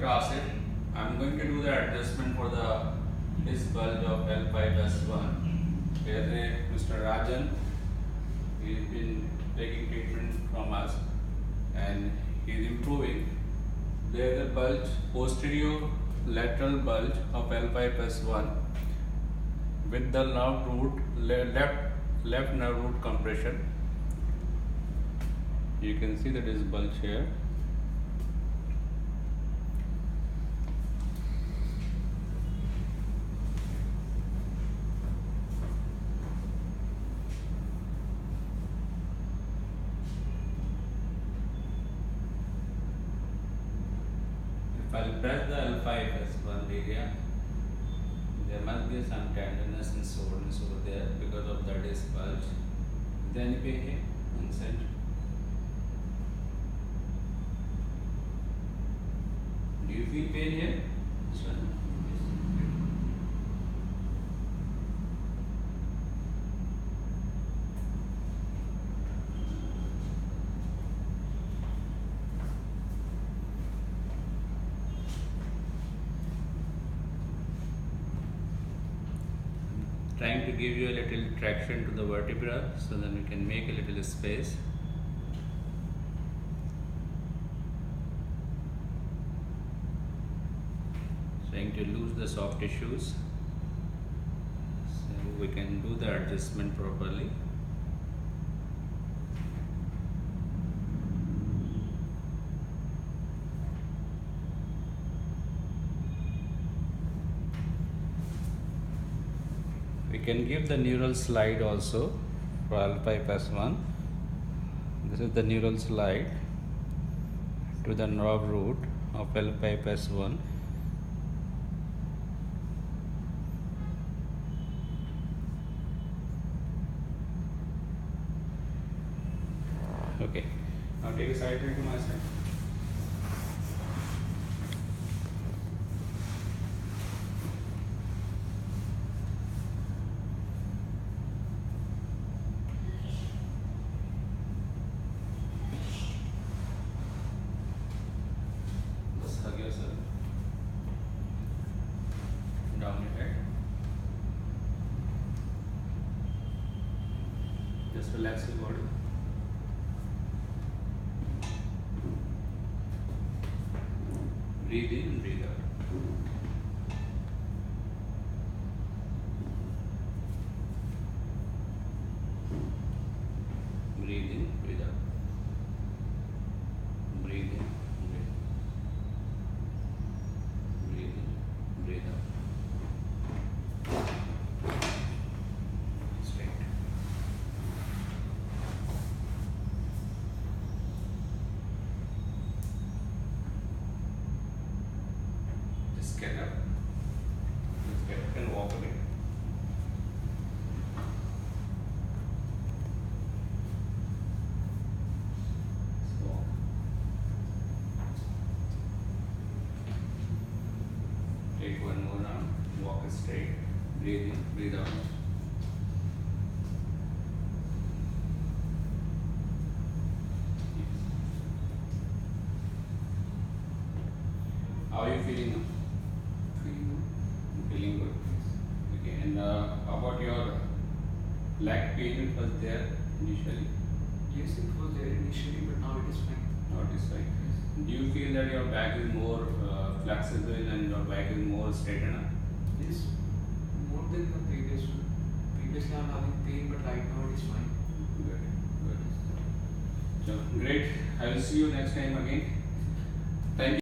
classes, I'm going to do the adjustment for the this bulge of L5S1. Here Mr. Rajan, he's been taking treatment from us and he's improving. There is a bulge, posterior lateral bulge of L5S1 with the nerve root, left nerve root compression. You can see that is bulge here. If I press the L5S1 area, there must be some tenderness and soreness over there because of the disc bulge. Is there any pain here inside? Do you feel pain here? Trying to give you a little traction to the vertebra so that we can make a little space. Trying to lose the soft tissues so we can do the adjustment properly. We can give the neural slide also for L5S1. This is the neural slide to the nerve root of L5S1. Okay, now take a side to my side. Hug yourself. Down your head. Just relax your body. Breathe in and breathe out. Breathe in, breathe out. Breathe in, breathe out. Breathe in, breathe out. Straight. Just get up. Just get up and walk away. Walk. Take one more round, walk straight, breathe in, breathe out. How are you feeling now? Feeling good. Okay, and how about your leg pain? It was there initially? Yes, it was there initially, but now it is fine. Now it is fine. Do you feel that your back is more flexible and your back is more straightened up? Yes, more than the previous one. Previously I'm having pain, but right now it is fine. Good, good. So, great. I will see you next time again.